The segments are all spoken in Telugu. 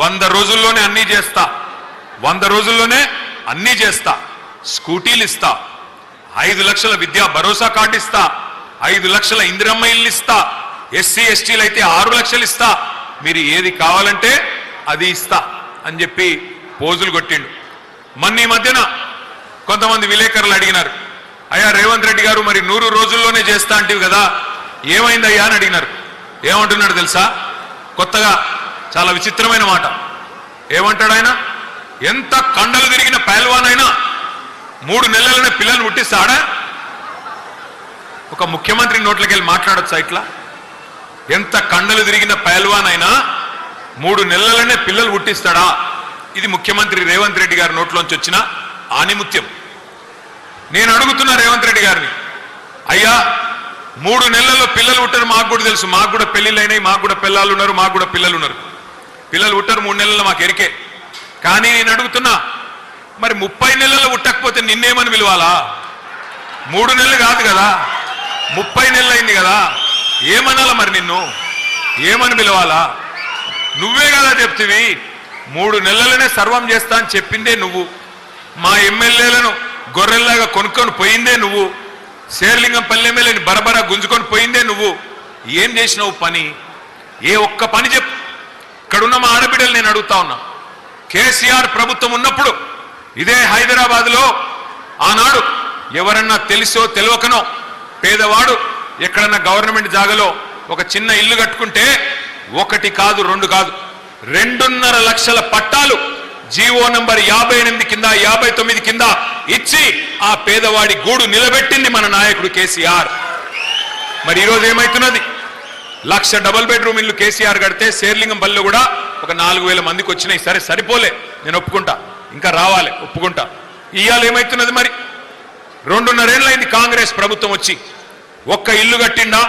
100 రోజుల్లోనే అన్నీ చేస్తా, 100 రోజుల్లోనే అన్నీ చేస్తా. స్కూటీలు ఇస్తా, 5 లక్షల విద్యా భరోసా కార్డు ఇస్తా, 5 లక్షల ఇందిరమ్మ ఇల్లు ఇస్తా, ఎస్సీ ఎస్టీలు అయితే 6 లక్షలు ఇస్తా, మీరు ఏది కావాలంటే అది ఇస్తా అని చెప్పి పోజులు కొట్టిండు. మొన్న ఈ మధ్యన కొంతమంది విలేకరులు అడిగినారు, అయ్యా రేవంత్ రెడ్డి గారు మరి 100 రోజుల్లోనే చేస్తా అంటివి కదా, ఏమైందయ్యా అని అడిగినారు. ఏమంటున్నాడు తెలుసా? కొత్తగా చాలా విచిత్రమైన మాట. ఏమంటాడు ఆయన? ఎంత కండలు తిరిగిన పైల్వాన్ అయినా 3 నెలలనే పిల్లల్ని పుట్టిస్తాడా? ఒక ముఖ్యమంత్రి నోట్లకి వెళ్ళి మాట్లాడొచ్చా ఇట్లా? ఎంత కండలు తిరిగిన పైల్వాన్ అయినా 3 నెలలనే పిల్లలు పుట్టిస్తాడా? ఇది ముఖ్యమంత్రి రేవంత్ రెడ్డి గారి నోట్లోంచి వచ్చిన ఆనిముత్యం. నేను అడుగుతున్నా రేవంత్ రెడ్డి గారిని, అయ్యా 3 నెలల్లో పిల్లలు పుట్టారు మాకు కూడా తెలుసు, మాకు కూడా పెళ్లిళ్ళు అయినాయి, మాకు కూడా పిల్లలు ఉన్నారు, మాకు కూడా పిల్లలు ఉన్నారు. పిల్లలు పుట్టారు 3 నెలల్లో మాకు ఎరికే. కానీ నేను అడుగుతున్నా, మరి 30 నెలల్లో పుట్టకపోతే నిన్నేమని పిలవాలా? 3 నెలలు కాదు కదా, 30 నెలలు అయింది కదా, ఏమనాలా మరి? నిన్ను ఏమని పిలవాలా? నువ్వే కదా చెప్తివి 3 నెలలనే సర్వం చేస్తా అని చెప్పిందే నువ్వు. మా ఎమ్మెల్యేలను గొర్రెల్లాగా కొనుక్కొని పోయిందే నువ్వు. శేర్లింగంపల్లి ఎమ్మెల్యేని బరబరా గుంజుకొని పోయిందే నువ్వు. ఏం చేసినావు పని? ఏ ఒక్క పని చెప్పు. ఇక్కడున్న మా ఆడబిడ్డలు నేను అడుగుతా ఉన్నా, కేసీఆర్ ప్రభుత్వం ఉన్నప్పుడు ఇదే హైదరాబాద్లో ఆనాడు ఎవరన్నా తెలుసో తెలియకనో పేదవాడు ఎక్కడన్నా గవర్నమెంట్ జాగాలో ఒక చిన్న ఇల్లు కట్టుకుంటే 1 కాదు 2 కాదు 2.5 లక్షల పట్టాలు జీవో నంబర్ 58 కింద 59 కింద ఇచ్చి ఆ పేదవాడి గూడు నిలబెట్టింది మన నాయకుడు కేసీఆర్. మరి ఈరోజు ఏమైతున్నది? 1,00,000 డబుల్ బెడ్రూమ్ ఇల్లు కేసీఆర్ కడితే శేర్లింగంపల్లిలో కూడా ఒక 4,000 మందికి వచ్చినాయి. సరే సరిపోలే, నేను ఒప్పుకుంటా, ఇంకా రావాలి, ఒప్పుకుంటా. ఇవాళ ఏమైతున్నది మరి? 2.5 ఏళ్ళైంది కాంగ్రెస్ ప్రభుత్వం వచ్చి. ఒక్క ఇల్లు కట్టిండా?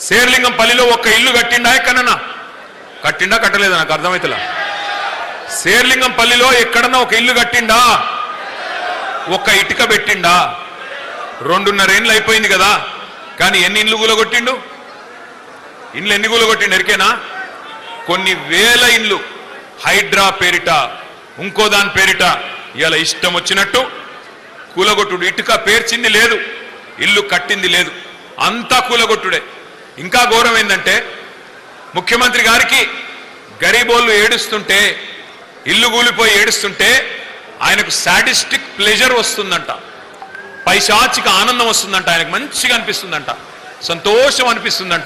శేర్లింగంపల్లిలో ఒక్క ఇల్లు కట్టిండా? ఎక్కడన్నా కట్టిండా కట్టలేదా? నాకు అర్థమైతలా. శేర్లింగంపల్లిలో ఎక్కడన్నా ఒక ఇల్లు కట్టిండా? ఒక్క ఇటుక పెట్టిండా? 2.5 ఏళ్ళు అయిపోయింది కదా, కానీ ఎన్ని ఇండ్లు కూలగొట్టిండు? ఇండ్లు ఎన్ని కూలగొట్టిండు ఎరికేనా? కొన్ని వేల ఇండ్లు హైడ్రా పేరిట, ఇంకో దాని పేరిట ఇలా ఇష్టం వచ్చినట్టు కూలగొట్టుడు. ఇటుక పేర్చింది లేదు, ఇల్లు కట్టింది లేదు, అంతా కూలగొట్టుడే. ఇంకా ఘోరం ఏంటంటే ముఖ్యమంత్రి గారికి గరీబోళ్ళు ఏడుస్తుంటే, ఇల్లు కూలిపోయి ఏడుస్తుంటే ఆయనకు సాడిస్టిక్ ప్లెజర్ వస్తుందంట, పైశాచిక ఆనందం వస్తుందంట, ఆయనకు మంచిగా అనిపిస్తుందంట, సంతోషం అనిపిస్తుందంట.